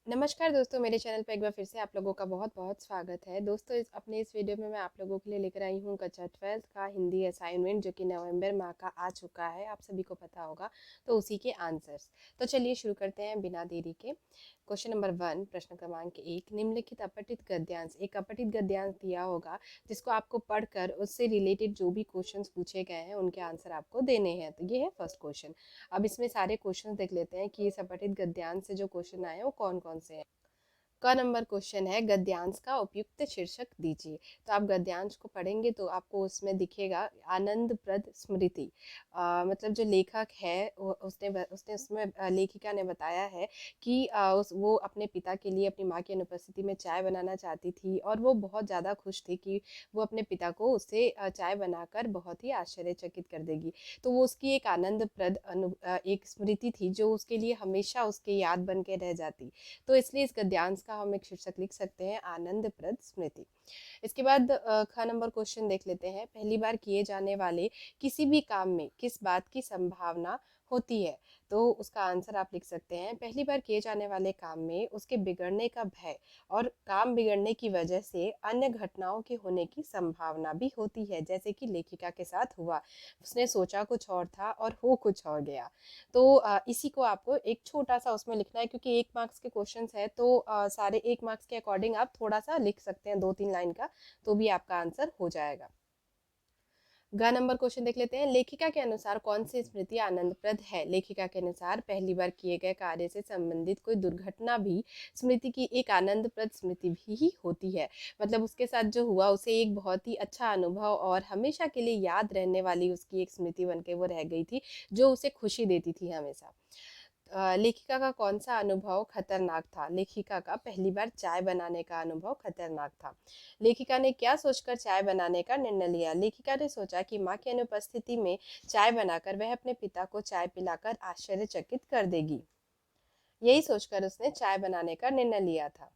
नमस्कार दोस्तों, मेरे चैनल पे एक बार फिर से आप लोगों का बहुत-बहुत स्वागत है। दोस्तों अपने इस वीडियो में मैं आप लोगों के लिए लेकर आई हूँ कक्षा 12th का हिंदी असाइनमेंट जो कि नवंबर माह का आ चुका है, आप सभी को पता होगा, तो उसी के आंसर्स। तो चलिए शुरू करते हैं बिना देरी के। क्वेश्चन नंबर 1 प्रश्न क्रमांक 1 निम्नलिखित अपठित गद्यांश, एक अपठित गद्यांश दिया होगा जिसको आपको पढ़कर उससे रिलेटेड जो भी क्वेश्चंस पूछे गए हैं उनके आंसर आपको देने हैं। तो ये है फर्स्ट क्वेश्चन। अब इसमें सारे क्वेश्चन देख लेते हैं कि इस अपठित गद्यांश से जो क्वेश्चन आए हैं वो कौन कौन से हैं। क नंबर क्वेश्चन है गद्यांश का उपयुक्त शीर्षक दीजिए। तो आप गद्यांश को पढ़ेंगे तो आपको उसमें दिखेगा आनंदप्रद स्मृति। मतलब जो लेखक है उसने उसमें लेखिका ने बताया है कि वो अपने पिता के लिए अपनी माँ की अनुपस्थिति में चाय बनाना चाहती थी और वो बहुत ज़्यादा खुश थी कि वो अपने पिता को उससे चाय बनाकर बहुत ही आश्चर्यचकित कर देगी। तो वो उसकी एक आनंदप्रद एक स्मृति थी जो उसके लिए हमेशा उसके याद बन के रह जाती। तो इसलिए इस गद्यांश का हम एक शीर्षक लिख सकते हैं आनंदप्रद स्मृति। इसके बाद ख नंबर क्वेश्चन देख लेते हैं। पहली बार किए जाने वाले किसी भी काम में किस बात की संभावना होती है? तो उसका आंसर आप लिख सकते हैं पहली बार किए जाने वाले काम में उसके बिगड़ने का भय और काम बिगड़ने की वजह से अन्य घटनाओं के होने की संभावना भी होती है, जैसे कि लेखिका के साथ हुआ। उसने सोचा कुछ और था और हो कुछ और गया। तो इसी को आपको एक छोटा सा उसमें लिखना है क्योंकि 1 मार्क्स के क्वेश्चंस है, तो सारे 1 मार्क्स के अकॉर्डिंग आप थोड़ा सा लिख सकते हैं 2-3 लाइन का, तो भी आपका आंसर हो जाएगा। ग नंबर क्वेश्चन देख लेते हैं। लेखिका के अनुसार कौन सी स्मृति आनंदप्रद है? लेखिका के अनुसार पहली बार किए गए कार्य से संबंधित कोई दुर्घटना भी स्मृति की एक आनंदप्रद स्मृति भी ही होती है। मतलब उसके साथ जो हुआ उसे एक बहुत ही अच्छा अनुभव और हमेशा के लिए याद रहने वाली उसकी एक स्मृति बन के वो रह गई थी, जो उसे खुशी देती थी हमेशा। लेखिका का कौन सा अनुभव खतरनाक था? लेखिका का पहली बार चाय बनाने का अनुभव खतरनाक था। लेखिका ने क्या सोचकर चाय बनाने का निर्णय लिया? लेखिका ने सोचा कि माँ की अनुपस्थिति में चाय बनाकर वह अपने पिता को चाय पिलाकर आश्चर्यचकित कर देगी। यही सोचकर उसने चाय बनाने का निर्णय लिया था।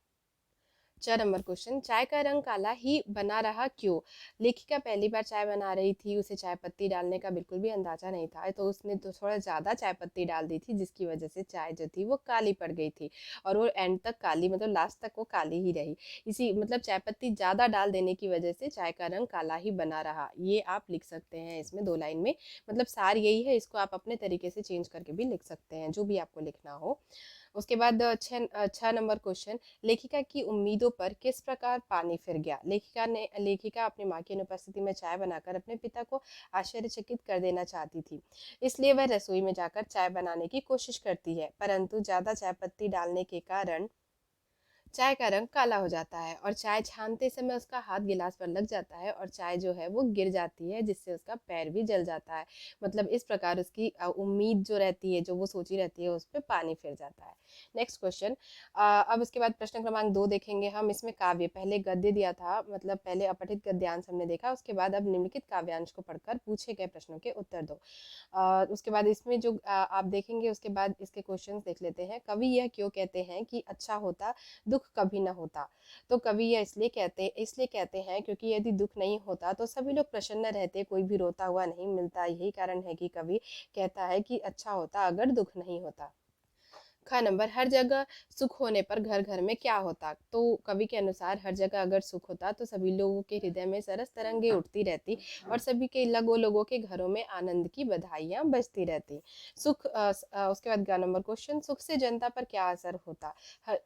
4 नंबर क्वेश्चन चाय का रंग काला ही बना रहा क्यों? लेखिका पहली बार चाय बना रही थी, उसे चाय पत्ती डालने का बिल्कुल भी अंदाजा नहीं था, तो उसने तो थोड़ा ज़्यादा चाय पत्ती डाल दी थी जिसकी वजह से चाय जो थी वो काली पड़ गई थी और वो एंड तक काली, मतलब लास्ट तक वो काली ही रही। इसी मतलब चाय पत्ती ज़्यादा डाल देने की वजह से चाय का रंग काला ही बना रहा। ये आप लिख सकते हैं इसमें 2 लाइन में। मतलब सार यही है, इसको आप अपने तरीके से चेंज करके भी लिख सकते हैं, जो भी आपको लिखना हो। उसके बाद 6 नंबर क्वेश्चन लेखिका की उम्मीदों पर किस प्रकार पानी फिर गया? लेखिका अपनी माँ की अनुपस्थिति में चाय बनाकर अपने पिता को आश्चर्यचकित कर देना चाहती थी, इसलिए वह रसोई में जाकर चाय बनाने की कोशिश करती है, परंतु ज्यादा चाय पत्ती डालने के कारण चाय का रंग काला हो जाता है और चाय छानते समय उसका हाथ गिलास पर लग जाता है और चाय जो है वो गिर जाती है, जिससे उसका पैर भी जल जाता है। मतलब इस प्रकार उसकी उम्मीद जो रहती है, जो वो सोची रहती है, उस पर पानी फिर जाता है। Next question. अब इसके बाद प्रश्न क्रमांक 2 देखेंगे हम। इसमें काव्य, पहले गद्य दिया था, मतलब पहले अपठित गद्यांश हमने देखा, उसके बाद अब निम्नलिखित काव्यांश को पढ़कर पूछे गए प्रश्नों के उत्तर दो। उसके बाद इसमें जो आप देखेंगे, उसके बाद इसके क्वेश्चंस देख लेते हैं। कवि यह क्यों कहते हैं कि अच्छा होता दुख कभी न होता? तो कवि यह इसलिए कहते हैं क्योंकि यदि दुख नहीं होता तो सभी लोग प्रसन्न रहते, कोई भी रोता हुआ नहीं मिलता। यही कारण है कि कवि कहता है कि अच्छा होता अगर दुख नहीं होता। ख नंबर हर जगह सुख होने पर घर घर में क्या होता? तो कवि के अनुसार हर जगह अगर सुख होता तो सभी लोगों के हृदय में सरस तरंगे उठती रहती और सभी के लोगों के घरों में आनंद की बधाइयां बजती रहती। उसके बाद ग नंबर क्वेश्चन सुख से जनता पर क्या असर होता?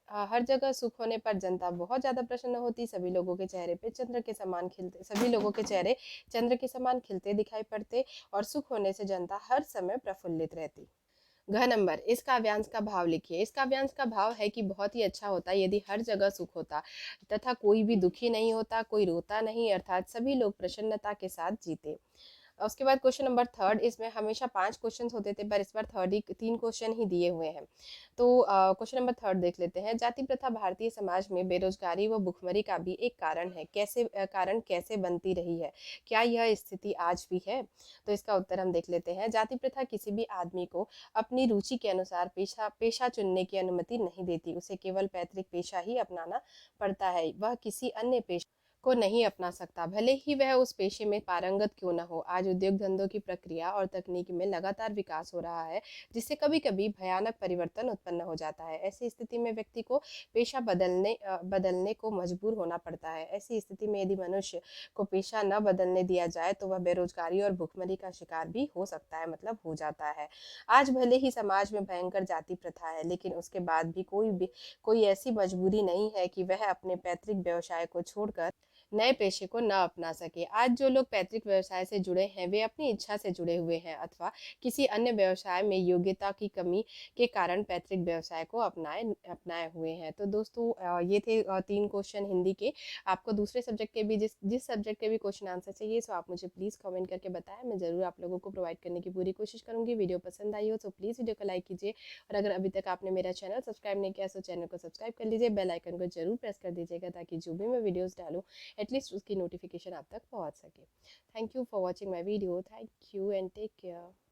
हर जगह सुख होने पर जनता बहुत ज्यादा प्रसन्न होती, सभी लोगों के चेहरे पे चंद्र के समान खिलते सभी लोगों के चेहरे चंद्र के समान खिलते दिखाई पड़ते और सुख होने से जनता हर समय प्रफुल्लित रहती। घ नंबर इस काव्यांश का भाव लिखिए। इस काव्यांश का भाव है कि बहुत ही अच्छा होता यदि हर जगह सुख होता तथा कोई भी दुखी नहीं होता, कोई रोता नहीं, अर्थात सभी लोग प्रसन्नता के साथ जीते। उसके बाद क्वेश्चन नंबर 3, इसमें हमेशा 5 क्वेश्चन होते थे पर इस बार 3 क्वेश्चन ही दिए हुए हैं। तो क्वेश्चन नंबर 3 देख लेते हैं। जाति प्रथा भारतीय समाज में बेरोजगारी व भुखमरी का भी एक कारण है, कारण कैसे बनती रही है? क्या यह स्थिति आज भी है? तो इसका उत्तर हम देख लेते हैं। जाति प्रथा किसी भी आदमी को अपनी रुचि के अनुसार पेशा चुनने की अनुमति नहीं देती, उसे केवल पैतृक पेशा ही अपनाना पड़ता है, वह किसी अन्य पेशा को नहीं अपना सकता, भले ही वह उस पेशे में पारंगत क्यों न हो। आज उद्योग धंधों की प्रक्रिया और तकनीक में लगातार विकास हो रहा है, जिससे कभी कभी भयानक परिवर्तन उत्पन्न हो जाता है। ऐसी स्थिति में व्यक्ति को पेशा बदलने को मजबूर होना पड़ता है। ऐसी स्थिति में यदि मनुष्य को पेशा न बदलने दिया जाए तो वह बेरोजगारी और भुखमरी का शिकार भी हो सकता है, मतलब हो जाता है। आज भले ही समाज में भयंकर जाति प्रथा है, लेकिन उसके बाद भी कोई ऐसी मजबूरी नहीं है कि वह अपने पैतृक व्यवसाय को छोड़कर नए पेशे को न अपना सके। आज जो लोग पैतृक व्यवसाय से जुड़े हैं वे अपनी इच्छा से जुड़े हुए हैं अथवा किसी अन्य व्यवसाय में योग्यता की कमी के कारण पैतृक व्यवसाय को अपनाए हुए हैं। तो दोस्तों ये थे 3 क्वेश्चन हिंदी के। आपको दूसरे सब्जेक्ट के भी जिस जिस सब्जेक्ट के भी क्वेश्चन आंसर चाहिए सो आप मुझे प्लीज़ कमेंट करके बताएं, मैं ज़रूर आप लोगों को प्रोवाइड करने की पूरी कोशिश करूंगी। वीडियो पसंद आई हो तो प्लीज़ वीडियो को लाइक कीजिए, और अगर अभी तक आपने मेरा चैनल सब्सक्राइब नहीं किया तो चैनल को सब्सक्राइब कर लीजिए, बेल आइकन को जरूर प्रेस कर दीजिएगा ताकि जो भी मैं वीडियोस डालूं एटलीस्ट उसकी नोटिफिकेशन आप तक पहुंच सके। Thank you for watching my video. Thank you and take care.